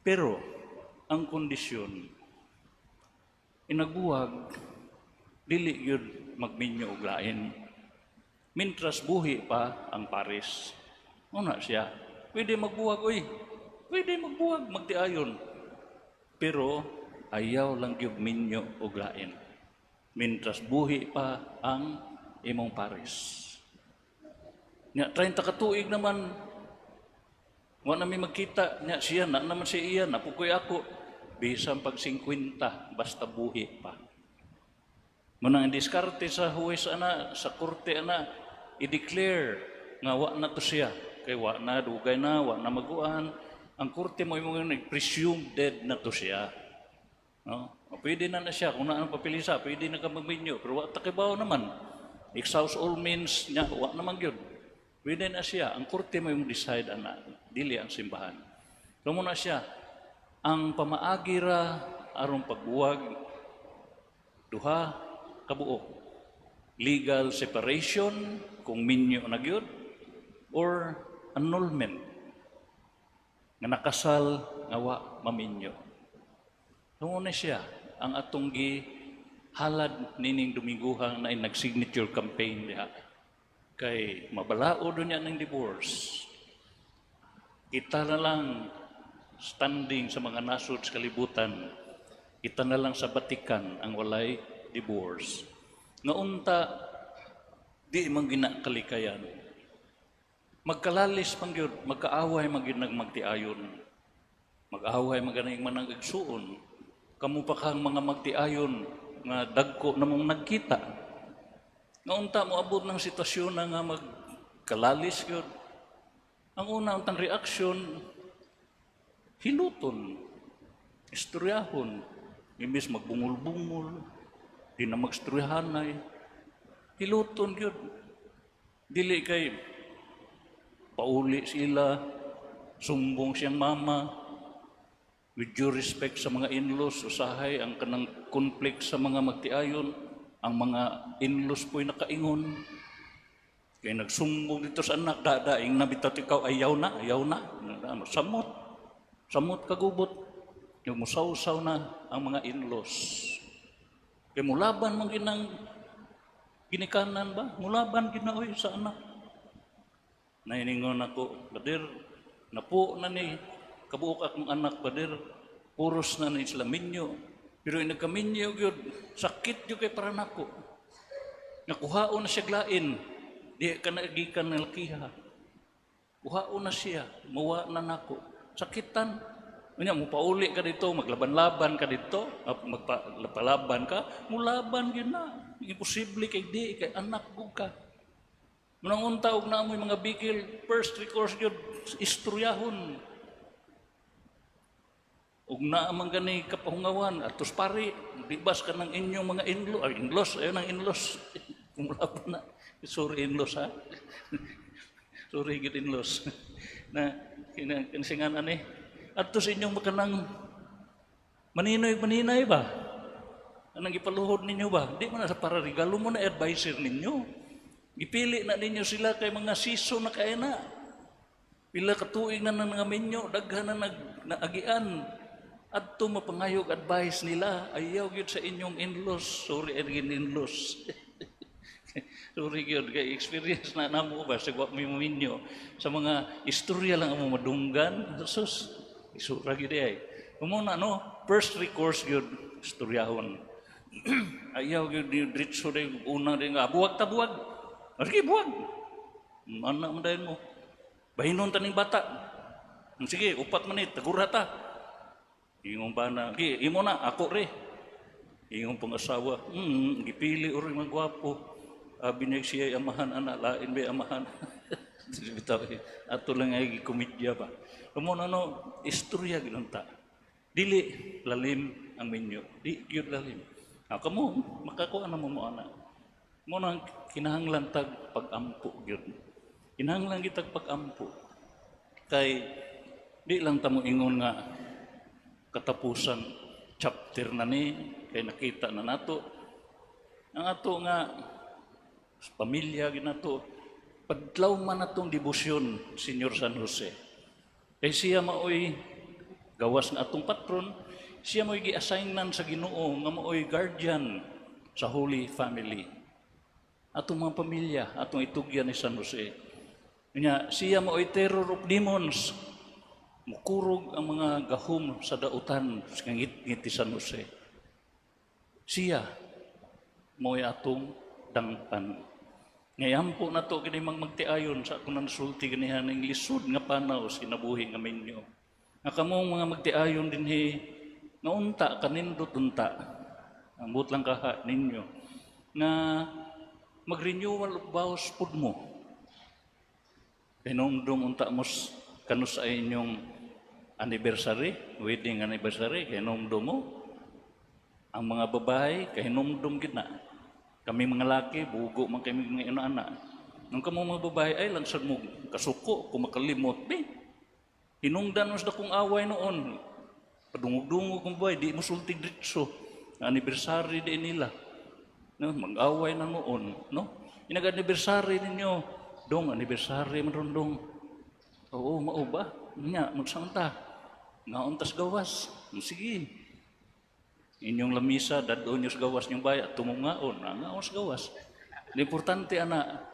S2: Pero ang kondisyon inagbuwag dili gyud magminyo og lain. Mintras buhi pa ang pares. Una siya, pwede magbuwag pwede magbuwag magtiayon. Pero ayaw lang gyud minyo og lain. Mintras buhi pa ang imong pares. Nya 30 ka tuig naman wa na mi magkita nya siya na naman si iya napukoy ako bisan pag 50 basta buhi pa. Manang diskarte sa huwes ana sa korte ana i-declare nga wa na to siya kay wa na dugay na wa na maguan ang korte mo imong presumed dead na to siya. No? Pwede na siya, kung na ang papilisa, pwede na ka magminyo. Pero wak takibaw naman. Exhaust all means niya, wak naman yun. Pwede na siya. Ang korte mo yung decide, dili ang simbahan. So muna siya, ang pamaagira, arong pagbuwag, duha, kabuo. Legal separation, kung minyo na yun, or annulment, nga nakasal, nga wa maminyo. Noon na siya, ang atong halad nining Dominguhang na nag-signature campaign niya. Kay mabalao doon niya ng divorce. Kita na lang standing sa mga nasod sa kalibutan, kita na lang sa Batikan ang walay divorce. Nga unta, di man ginakalikayan. Magkalalis pang yun, magkaaway mag-inag magtiayon. Mag-away maganing manangagsuon. Kamu pa kang mga magtiayon nga dagko na mong nagkita. Nga unta mo abot ng sitwasyon na nga magkalalis yun. Ang una, untang reaksyon, hiluton, istoryahon, imbis magbungol-bungol, di na magstoryahanay, hiluton yun. Dili kay pauli sila, sumbong siyang mama, with due respect sa mga in-laws, usahay ang kanang conflict sa mga magtiayon, ang mga in-laws po'y nakaingon. Kaya nagsumbong dito sa anak, dadaing nabitat ikaw, ayaw na. Samot kagubot. Yung musaw-saw na ang mga in-laws. Kaya mulaban man ginang ginikanan ba? Mulaban ginaoy sa anak. Nainingon ako, Badir, napo na ni kabuok akong anak, Badir, puros na ni Islaminyo. Pero nagkaminyo yun, sakit yun kay para nako. Nakuhao na siya glain. Di ka nagikan ng lakiha. Kuhao na siya, mawa na nako. Sakitan. Kanya, mupauli ka dito, maglaban-laban ka dito, magpalaban ka, mulaban yun na. Imposible kay di, kay anak ko ka. Munang untaog na mo mga bigil, first recourse yun, istoryahon. Ug na man gani kapahungawan, atos pari, dibas ka ng inyong mga in-laws, ayun ang in-laws. Kumulaban na. Sorry in-laws ha. Sorry good in-laws. Na kinsingan ani. Adto sa inyong makanang maninoy ba? Anang ipaluhod ninyo ba? Di man sa para regalo mo na advisor ninyo. Ipili na ninyo sila kay mga siso na kaya na. Pila katuig na nga minyo, daghan na naagian. Adto mapangayog advice nila, ayaw gyud sa inyong in-laws. Sorry again in-laws. Sorry yun, kay experience na namo ba sa guwap mo minyo. Sa mga istorya lang ang madunggan. Sus, isura yun ay. Umuna, no? First recourse yun, istoryahon. Ayaw yun, diritso na yung una rin nga. Buwag ta, buwag. Sige, buwag. Anak mo dahil mo. Bahinon taning bata. Sige, upat manit, tagura ta. Ingong ba na, sige, imo na, ako re. Ingong pang-asawa, gipili uri magwapo. Abi niya siya amahan, anak, lain ba amahan. Ato lang ay komedya ba. Kumuna no, istorya ginunta. Dili lalim ang minyo. Di yun lalim. Kamu, makakuha na mo anak. Muna kinahanglan tag pag-ampo yun. Kinahanglan kitag pag-ampo. Kay di lang tamo ingon nga katapusan chapter na ni, kay nakita na nato. Ang ato nga pamilya ginato, padlaw man natong debosyon, Senyor San Jose. Kay siya maoy gawas ng atong patron, siya maoy gi-assignan sa Ginoo nga maoy guardian sa Holy Family. Atong mga pamilya, atong itugyan ni San Jose. Kanya siya maoy terror of demons. Mukurog ang mga gahom sa dautan sa ngit-ngit ni San Jose. Siya maoy atong dangpan. Ngayon po na ito, kinimang magtiayon sa akong nasulti ganihan ng lisod nga panaw sa kinabuhi nga minyo. Nga kamong mga magtiayon din nga unta, kanindot unta. Ambot lang kaha ninyo. Nga mag-renewal of vows pud mo. Kinumdum unta mo kanus sa inyong anniversary, wedding anniversary, kinumdum mo. Ang mga babae, kinumdum gina. Kami mga laki, bugo man kami mga ina-ana. Nung kamo mga babae, ay lansad mo kasuko, kung makalimot. Hinungdan mo sa kong away noon. Padungog-dungog kong buhay, di mo sulti dritso. Anniversary din nila. No, mag-away na noon. No? Inag-anniversary ninyo. Dong, anniversary man ron dong. Oo, mao ba? Nga, magsanta. Nga untas gawas. Sige. Inyong lamisa, dadon nyo sa gawas niyong bayat, tumungaon, ngaon sa gawas. Importante, ana,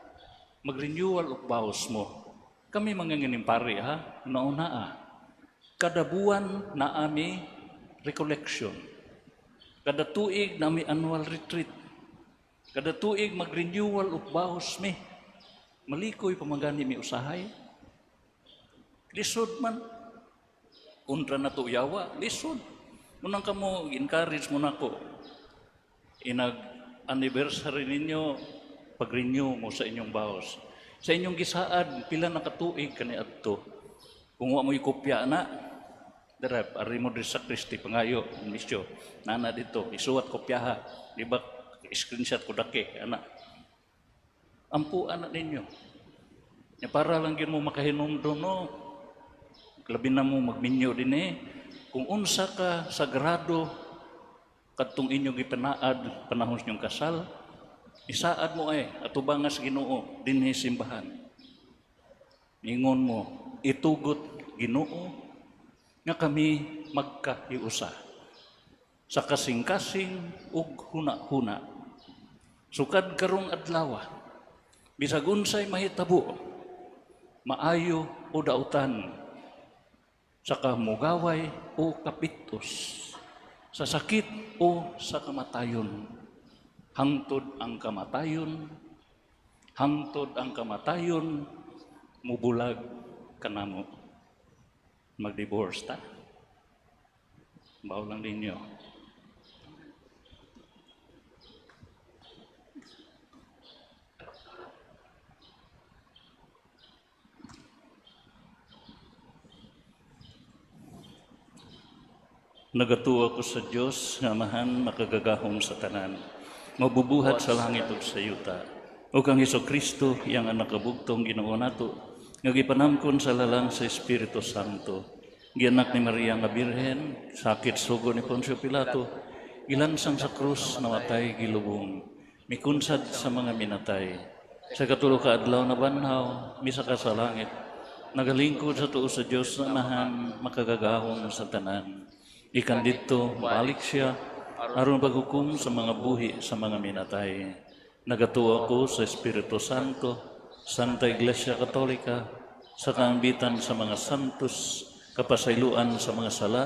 S2: mag-renewal of vows mo. Kami mga pari, ha? Nauna, kada buwan na ami recollection. Kada tuig na ami annual retreat. Kada tuig mag-renewal of vows mi. Malikoy pamagani mi usahay. Lisod man. Untra na to yawa, lisod. Munang kamo, encourage mo na ko. Inag-anniversary ninyo, pag-renew mo sa inyong vows. Sa inyong gisaad, pila na katuig kani adto. Kung wa mo ikopya na, darab, ari mo din sa Kristi, pangayo, misyo, nana dito, isuwat kopyaha, di ba, screenshot ko dake, anak. Ampu anak ninyo. Para lang yun mo makahinumdum, no? Labi na mo magminyo din kung unsa ka sagrado kadtong inyong ipanaad panahon niyong kasal, isaad mo atubangan sa Ginoo dinhi simbahan. Ingon mo, itugot Ginoo nga kami magkahiusa sa kasing-kasing ug huna-huna. Sukad karong adlaw, bisag unsay mahitabo, maayo o dautan, sa kamugaway o kapitos, sa sakit o sa kamatayon. Hangtod ang kamatayon, mubulag kanamo. Mag-divorce ta. Bawo lang ninyo. Nagatuo ako sa Dios nga amahan makagagahom sa tanan. Mabubuhat sa langit ug sa yuta. O kang Hesukristo, iyang anak kabugtong Ginoo nato, nga gipanamkon sa lalang sa Espiritu Santo. Gianak ni Maria nga Birhen, sakit sugo ni Poncio Pilato, gilansang sa krus, namatay gilubong, mikunsad sa mga minatay. Sa katulo ka adlaw na banhaw, misaka sa langit, nagalingkod sa tuo sa Dios na amahan makagagahom sa tanan. Ikan dito, balik siya, aron paghukom sa mga buhi sa mga minatay. Nagatuo ako sa Espiritu Santo, Santa Iglesia Katolika, sa kaambitan sa mga santos, kapasayloan sa mga sala,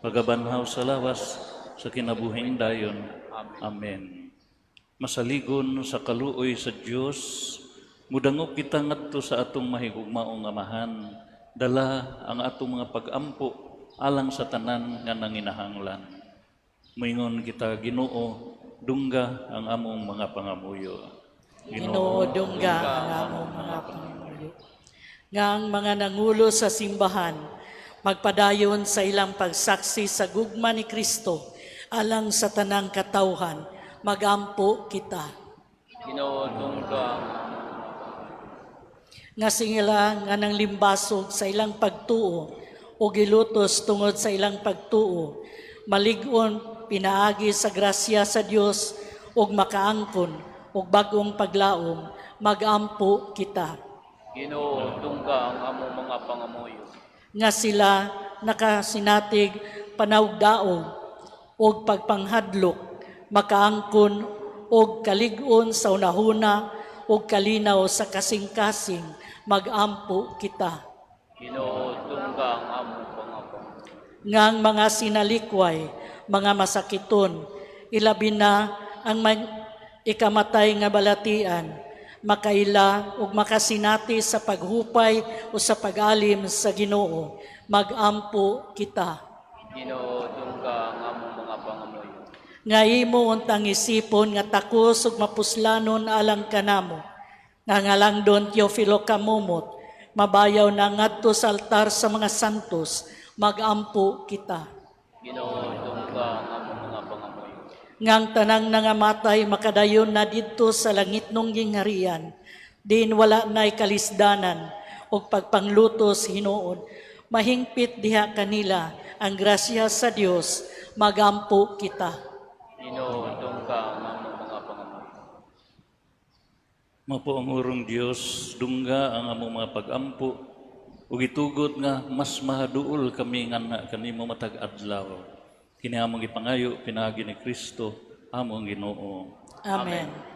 S2: pagabanhaw sa lawas, sa kinabuhing dayon. Amen. Masaligon sa kaluoy sa Dios, mudangop kita ngadto sa atong mahigugmaong amahan, dala ang atong mga pag-ampo alang sa tanan nga nanginahanglan. Moingon kita, Ginoo, dungga ang among mga pangamuyo.
S3: Ginoo, dungga ang among mga pangamuyo. Nga ang mga nangulo sa simbahan, magpadayon sa ilang pagsaksi sa gugma ni Kristo, alang sa tanang katawhan, magampo kita.
S4: Ginoo, dungga ang
S3: Nga singila nga nang limbasog sa ilang pagtuo, o gilutos tungod sa ilang pagtuo, malig-on pinaagi sa grasya sa Dios ug makaangkon ug bagong paglaom, magampo kita.
S4: Ginoo, dungga ang among mga pangamuyo.
S3: Nga sila nakasinatig panawdaog ug pagpanghadlok, makaangkon ug kalig-on sa unahuna ug kalinaw sa kasing-kasing, magampo kita.
S4: Ginoo, dungga ang among pangamuyo.
S3: Ngang mga sinalikway, mga masakiton, ilabi na ang ikamatay nga balatian, makaila ug makasinati sa paghupay o sa pag-alim sa Ginoo, magampo kita.
S4: Ginoo, dungga ang among mga pangamuyo.
S3: Nga imo untang isipon nga takos ug mapuslanon alang kanamo, nga ngalangdon Teofilo kamumot, mabayaw na ngadto sa altar sa mga santos, magampo kita.
S4: Ginoo, dungga ang among mga pangamuyo.
S3: Ngang tanang nangamatay makadayon na didto sa langit nung gingharian, din wala na'y kalisdanan o pagpanglutos hinuon, mahingpit diha kanila ang grasya sa Dios, magampo kita.
S4: Ginoo, dungga ang among mga pangamuyo.
S2: Mapo ang urong Dios, dungga ang among mga pag-ampo, ug itugot nga mas mahaduol kami nga kanimo matag adlaw. Kini among ipangayo pinagi ni Kristo among Ginoo.
S3: Amen.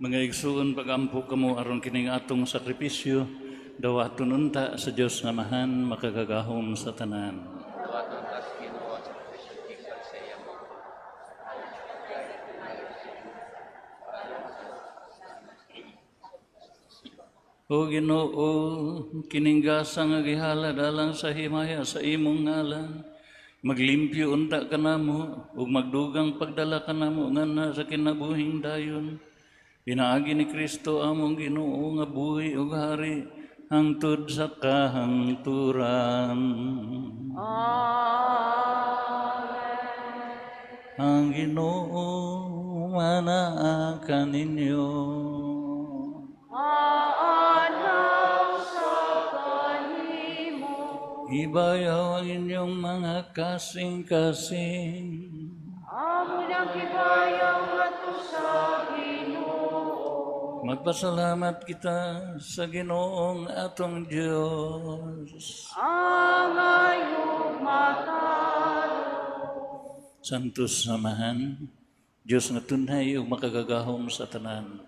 S2: Mga igsuon pagampo kamo aron kining atong sakripisyo, dawaton unta sa Dios nga mahan makagagahom sa tanan.
S4: Dawaton tas Ginoo sa pagkikal sa iya mo.
S2: O Ginoo, kining gasa nga gihalad alang sa himaya sa imong ngalan, maglimpyo unta kanamo ug magdugang pagdala kanamo nganna sa kinabuhing dayon. Pinaagi ni Kristo among Ginoo nga buhi ug hari hangtod sa kahangturan. Ang Ginoo manaa kaninyo. Ibayaw ang inyong mga kasing-kasing.
S6: Amo nang kibayaw ato sa Ginoo.
S2: Magpasalamat kita sa Ginoong atong Diyos.
S6: Ang ayong matalo.
S2: Santos samahan, Diyos nga tunay ug makagagahom sa tanan.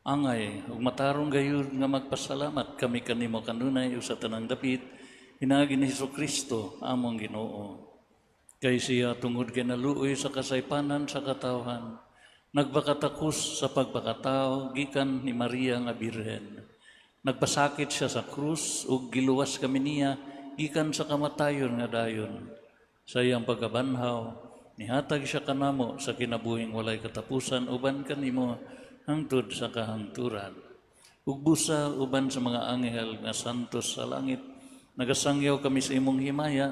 S2: Angay ug matarong gayud nga magpasalamat kami kanimo kanunay ug sa tanang dapit hinaagi ni Hesukristo among Ginoo. Kay siya tungod kay naluoy sa kasaypanan sa katawhan, nagbakatakos sa pagpakatao gikan ni Maria nga Birhen. Nagpasakit siya sa krus ug giluwas kami niya gikan sa kamatayon nga dayon. Sa iyang pagkabanhaw, nihatag siya kanamo sa kinabuhing walay katapusan uban kanimo hangtod sa kahangturan. Ug busa uban sa mga anghel nga santos sa langit, nagasangyaw kami sa imong himaya,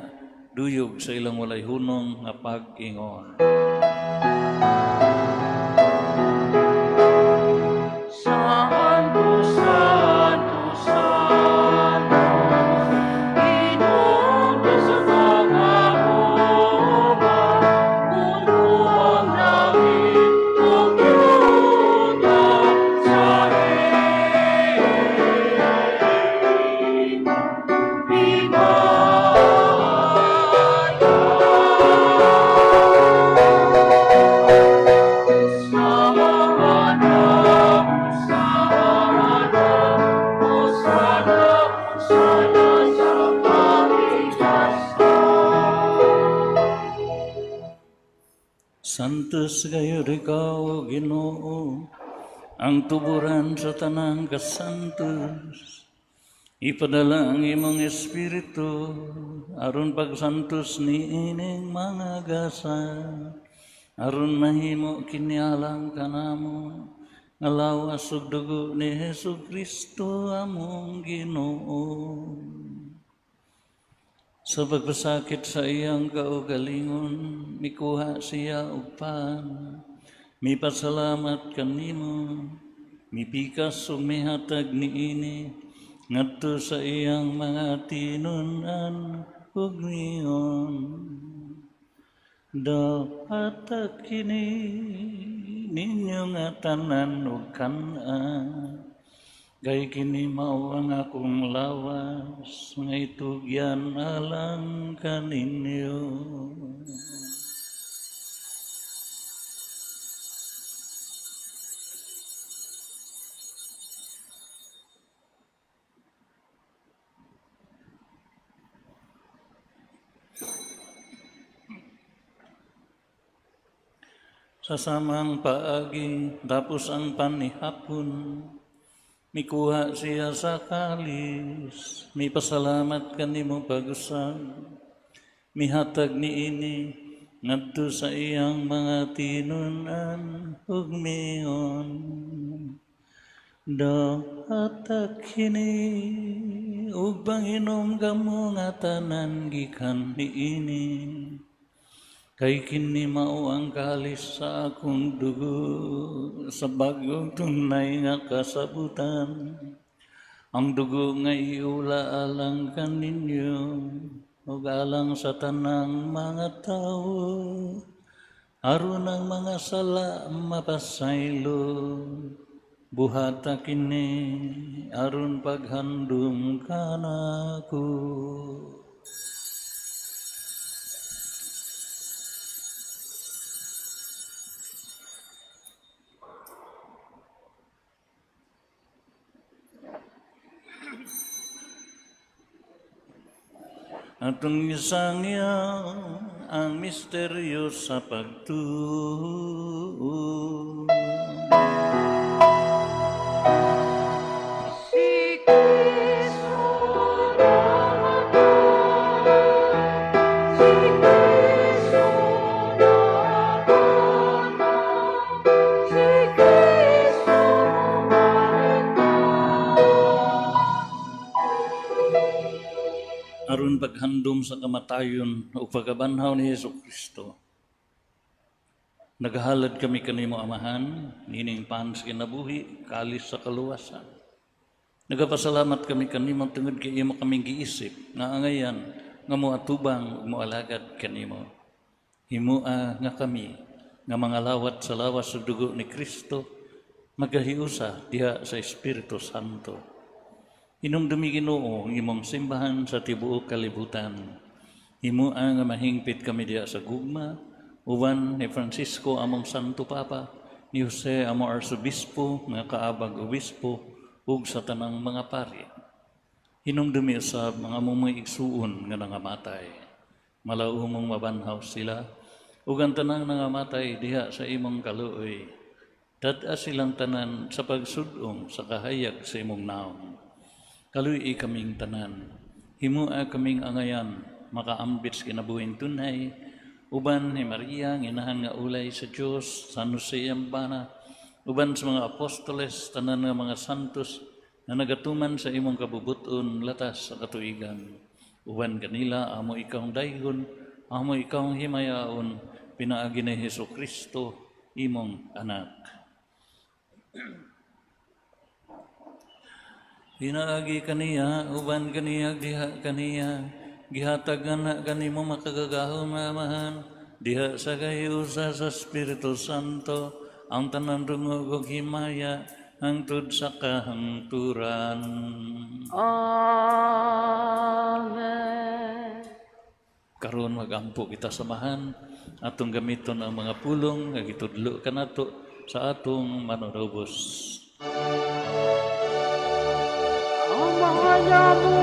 S2: duyog sa ilang walay hunong nga pag-ingon.
S6: Santo, Santo, Santo, Ginoo sa pag-auma, puno ang langit ug yuta sa
S2: Santos kayo ikaw, Ginoo, ang tuburan sa tanang kasantos. Ipadala ang imong Espiritu, aron pagsantos ni ining mga gasa, aron mahimo kinialang kanamo, nga lawas ug dugo ni Hesukristo among Ginoo. Sa pagpasakit sa iyang kaugalingon, mikuha siya og pan, mipasalamat kanimo, mipikas ug mihatag niini ngadto sa iyang mga tinunan ug miyon. Dapat kini ninyo nga tanan ug kan-an, kay kini mao ang akong lawas, nga itugyan alang kaninyo. Sa samang paagi, tapos ang panihapon, mikuha siya sa kalis, may pasalamat kanimo pag-usab, mihatag niini ngadto sa iyang mga tinunan ug miyon. Dapat kini ug panginom kamo nga tanan gikan niini, kay kini mao ang kalis sa akong dugo, sa bagong tunay nga kasabutan. Ang dugo nga iula alang kaninyo, ug alang sa tanang mga tawo, aron ang mga sala mapasaylo. Buhata kini aron paghandom kanako. Atong isangya ang misteryo sa pagtuo.
S6: Si Kristo namatay, si Kristo namatay, si Kristo namatay.
S2: Aron paghandom sa kamatayon o pagabanhaw ni Hesus Kristo. Naghalad kami kanimo amahan, nining pan sa kinabuhi, kalis sa kaluwasan. Nagapasalamat kami kanimo tungod kay imo kaming giisip nga angayan nga moatubang ug moalagad kanimo. Himua nga kami nga mga lawat sa lawas sa dugo ni Kristo magahiusa diha sa Espiritu Santo. Hinumdumi Ginoo ang imong simbahan sa tibuok kalibutan. Himua nga mahingpit kami diha sa gugma, uban ni Francisco among Santo Papa, ni Jose among Arsobispo, nga kaabag obispo, ug sa tanang mga pari. Hinumdumi usab mga mga igsuon nga nangamatay. Malaw mong mabanhaw sila, ug ang tanang nangamatay diha sa imong kaluoy. Dad-a silang tanan sa pagsudong sa kahayag sa imong naong. Kaluy kaming tanan, himua kaming angayan, makaambit sa kinabuhing tunay, uban ni Maria, nginahan nga ulay sa Diyos, San Jose Ambana, uban sa mga apostoles, tanan nga mga santos, na nagatuman sa imong kabubuton, latas sa katuigan. Uban kanila, amo ikaw daygon, amo ikaw himayaon, pinaagi ni Hesus Kristo, imong anak. Hinaagi kaniya, uban kaniya, diha kaniya, gihatag na kanimo makagagahom amahan, diha sa kahiusa sa Espiritu Santo, ang tanan dungog ug himaya, hangtod sa kahangturan.
S6: Amen.
S2: Karon magampo kita samahan, atong gamiton ang mga pulong, nga gitudlo kanato sa atong manunubos.
S6: Ang mga yamo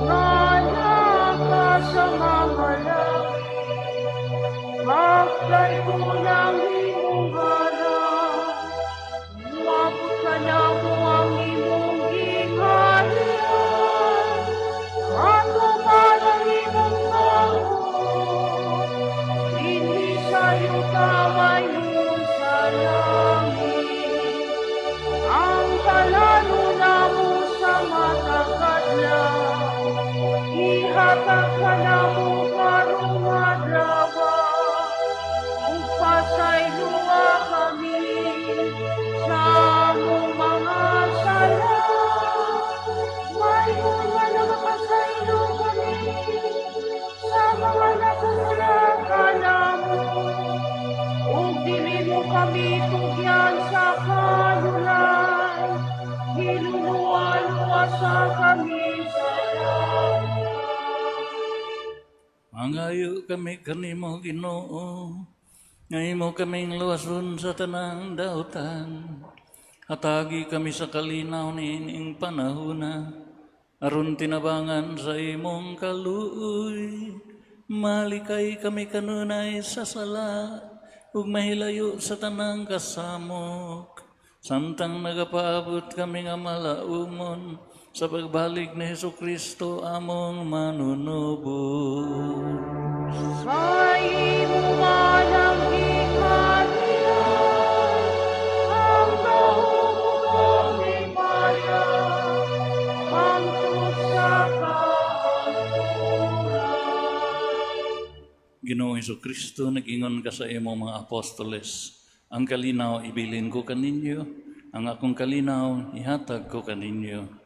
S6: nga sa mga langit, maglay ko ng imong harap, umabot ka na mo ang imong giharian, ako man ang imong pangod, hindi sa'yo kamay mo sa langit, ang kalano na mo sa matagad lang, ihatag ka na mo karong adlaw, ug pasayloa kami sa among mga sala. May nga nakapasaylo kami sa mga nakusala ka namo, ug dili mo kami tugyan sa kalulan, hiluluwa-luwasa kami sa langit.
S2: Mangayo kami kanimo Ginoo, nga imo kaming luwason sa tanang dautan. Hatagi kami sa kalinaw nining panahona, aron tinabangan sa imong kaluoy. Malikay kami kanunay sa sala, ug mahilayo sa tanang kasamok. Samtang nagapaabot kami nga malaumon, sa pagbalik ni Hesus Kristo among manunubos.
S6: Sa imo man ang gikariyan, ang kahugong himaya, hangtod sa kahangturan.
S2: Ginoong Hesus Kristo, nag-ingon ka sa imong mga apostoles, ang kalinaw ibilin ko kaninyo, ang akong kalinaw ihatag ko kaninyo.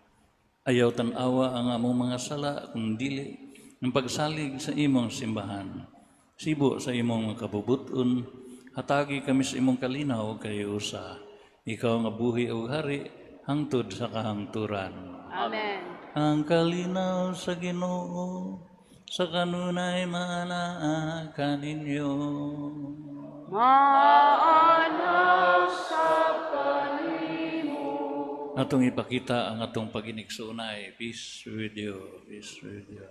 S2: Ayaw tanawa ang among mga sala kung dili ng pagsalig sa imong simbahan. Sibo sa imong mga kabubuton, hatagi kami sa imong kalinaw kay usa. Ikaw nga buhi o hari, hangtod sa kahangturan.
S6: Amen.
S2: Ang kalinaw sa Ginoo, sa kanunay maanaa kaninyo.
S6: Maanaw sa kanimo.
S2: Atong ipakita ang atong paginiksunay. Peace with you. Peace with you.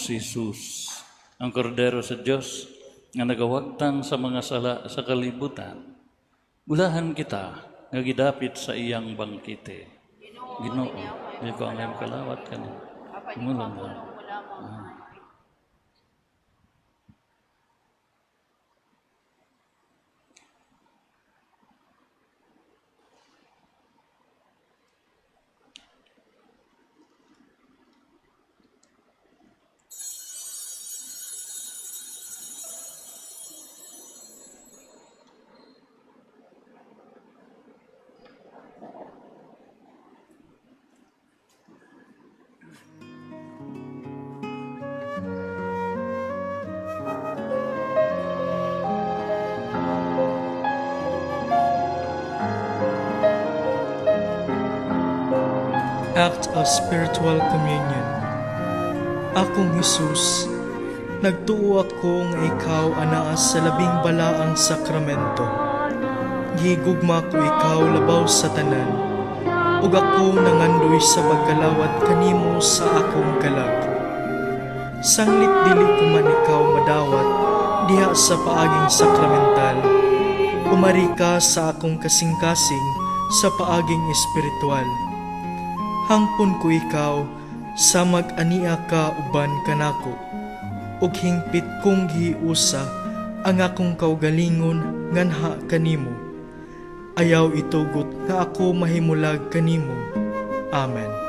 S2: si Jesus, ang kordero sa Diyos nga nagawagtang sa mga sala sa kalibutan. Bulahan kita nga gidapit sa iyang bangkite. Ginoo, di ko ang iyong kalawat kanina. Mulong ka.
S7: Act of Spiritual Communion. Akong Jesus, nagtuo ako nga ikaw anaa sa labing balaang sakramento. Gihigugma ko ikaw labaw sa tanan, ug ako nangandoy sa pagkalawat kanimo sa akong kalag. Sanglit dili ko man ikaw madawat diha sa paaging sakramental, umari ka sa akong kasing-kasing sa paaging espiritual. Hangpon ko ikaw sa mag-ania ka uban kanako, ug hingpit kong giusa ang akong kaugalingon nganha kanimo. Ayaw itugot nga ako mahimulag kanimo. Amen.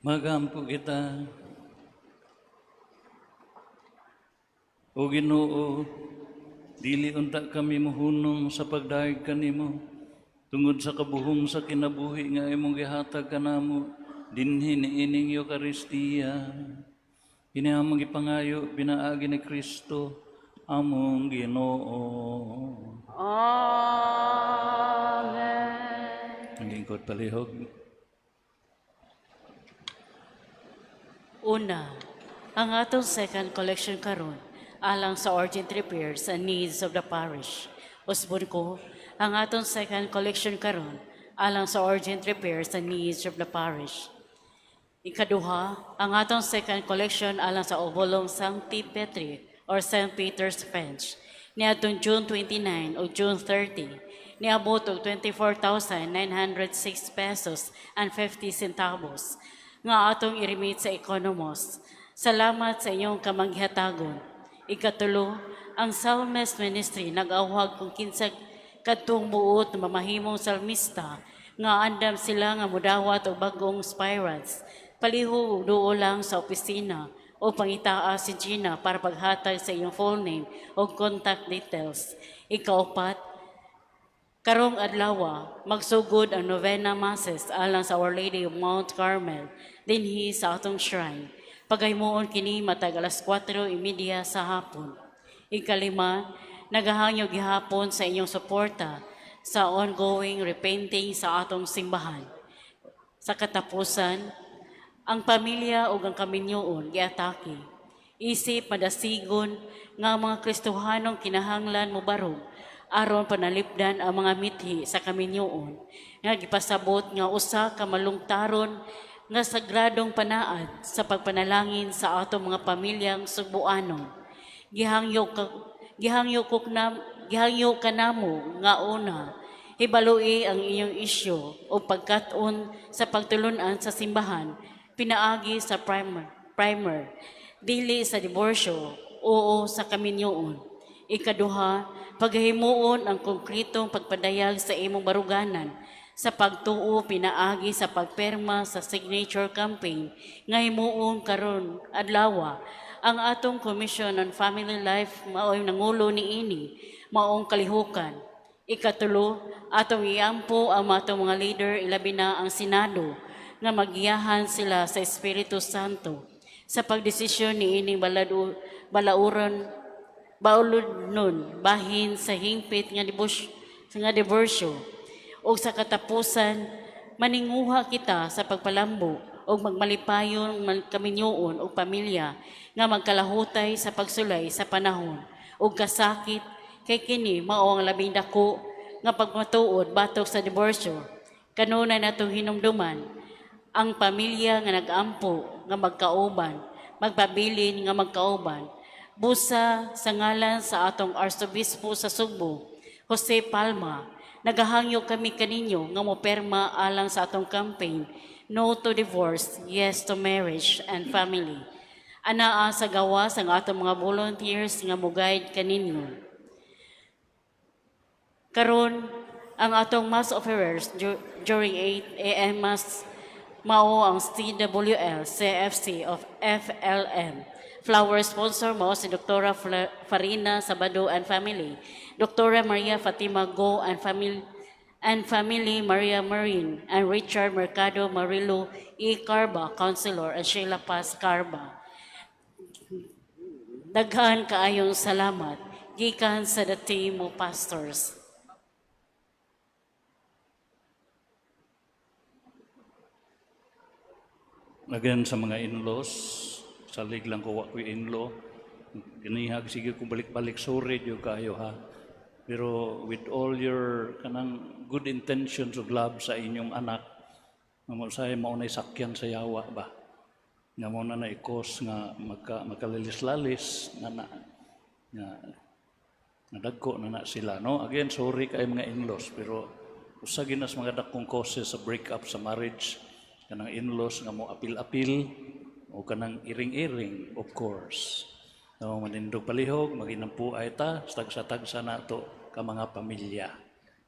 S2: Magampo kita. O Ginoo, dili unta kami mohunong sa pagdaig kanimo tungod sa kabuhong sa kinabuhi nga imong gihatag kanamo dinhi niining Eucharistia. Kini among gipangayo pinaagi ni Kristo among Ginoo.
S6: Amen.
S2: Ang lingkod palihog.
S1: Una, ang atong second collection karon alang sa urgent repairs and needs of the parish. Usbon ko, ang atong second collection karon alang sa urgent repairs and needs of the parish. Ikaduha, ang atong second collection alang sa Obolong Sancti Petri or St. Peter's Bench niadtong June 29 o June 30 niabot og 24,906 pesos and 50 centavos nga atong i-remit sa Economos. Salamat sa inyong kamanghihatagon. Ikatulo, ang Psalmist Ministry nag-awhag kung kinsag kadtong buot na mamahimong salmista nga andam sila nga mudawat og bagong spirals. Paliho og duo lang sa opisina o pangitaa si Gina para paghatag sa iyong full name o contact details. Ikaupat, karong adlaw magsugod ang novena masses alang sa Our Lady of Mount Carmel dinhi sa atong shrine. Pagaymoon kini matag alas 4:30 sa hapon. Ikalima, nagahangyo gihapon sa inyong suporta sa ongoing repainting sa atong simbahan. Sa katapusan, ang pamilya ug ang kaminyoon giatake. Isip madasigon nga mga Kristohanong kinahanglan mo barog aron panalipdan ang mga mithi sa kaminyoon nga gipasabot nga usa ka malungtaron nga sagradong panaad sa pagpanalangin sa atong mga pamilyang Subuanon. Gihangyo kanamo nga una, hibalui ang inyong isyu o pagkat-on sa pagtulunan sa simbahan, pinaagi sa primer, dili sa diborsyo o sa kaminyoon. Ikaduha, paghimuon ang konkretong pagpadayag sa imong baruganan sa pagtuo pinaagi sa pagperma sa signature campaign nga himuon karon adlaw. Ang atong Commission on Family Life mao'y nangulo niini maong kalihukan. Ikatulo, atong iampo ang atong mga leader ilabi na ang Senado nga magiyahan sila sa Espiritu Santo sa pagdesisyon niining baulod nun bahin sa hingpit nga diborsyo. O sa katapusan, maninguha kita sa pagpalambo o magmalipayon kaminyoon o pamilya nga magkalahutay sa pagsulay sa panahon o kasakit kay kini mao ang labing dako nga pagmatuod batok sa diborsyo. Kanunay natong hinumduman ang pamilya nga nag-ampo nga magkauban, magpabilin nga magkauban. Busa sa ngalan sa atong Arsobispo sa Sugbo, Jose Palma, nagahangyo kami kaninyo nga moperma alang sa atong campaign No to Divorce, Yes to Marriage and Family. Anaa sa gawas ang atong mga volunteers nga mo-guide kaninyo. Karon, ang atong mass offerers during 8 a.m. mass mao ang CWL, CFC of FLM. Flower sponsor mo si Dr. Farina Sabado and family, Dr. Maria Fatima Go and family Maria Marin, and Richard Mercado Marilo E. Carba, Counselor, and Sheila Paz Carba. Daghan kaayong salamat gikan sa the team of pastors.
S2: Again sa mga in-laws, salig lang ko wa ko in-law. Ganihag sige ko balik-balik, sorry diyo kayo ha. Pero with all your kanang good intentions of love sa inyong anak, mo say maunay sakyan sa yawa ba. Nga mo na ikos nga makalilis-lalis na dagko na sila, no? Again, sorry kay mga in-laws, pero usagin nas mga dakong causes sa breakup sa marriage, kanang in-laws nga mo apil-apil o kanang iring-iring, of course. So, manindog palihog, maginampu ay ta, tagsa-tagsa na to ka mga pamilya.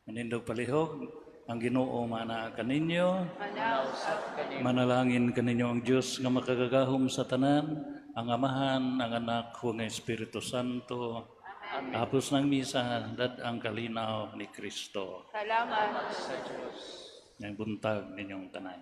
S2: Manindog palihog, ang Ginoo mana kaninyo.
S4: Nausap kanin.
S2: Manalangin kaninyo ang Diyos nga makagagahom sa tanan, ang Amahan, ang Anak, ug ang Espiritu Santo. Tapos ng misa, dad ang kalinaw ni Kristo.
S6: Salamat.
S2: Ng buntag ninyong tanan.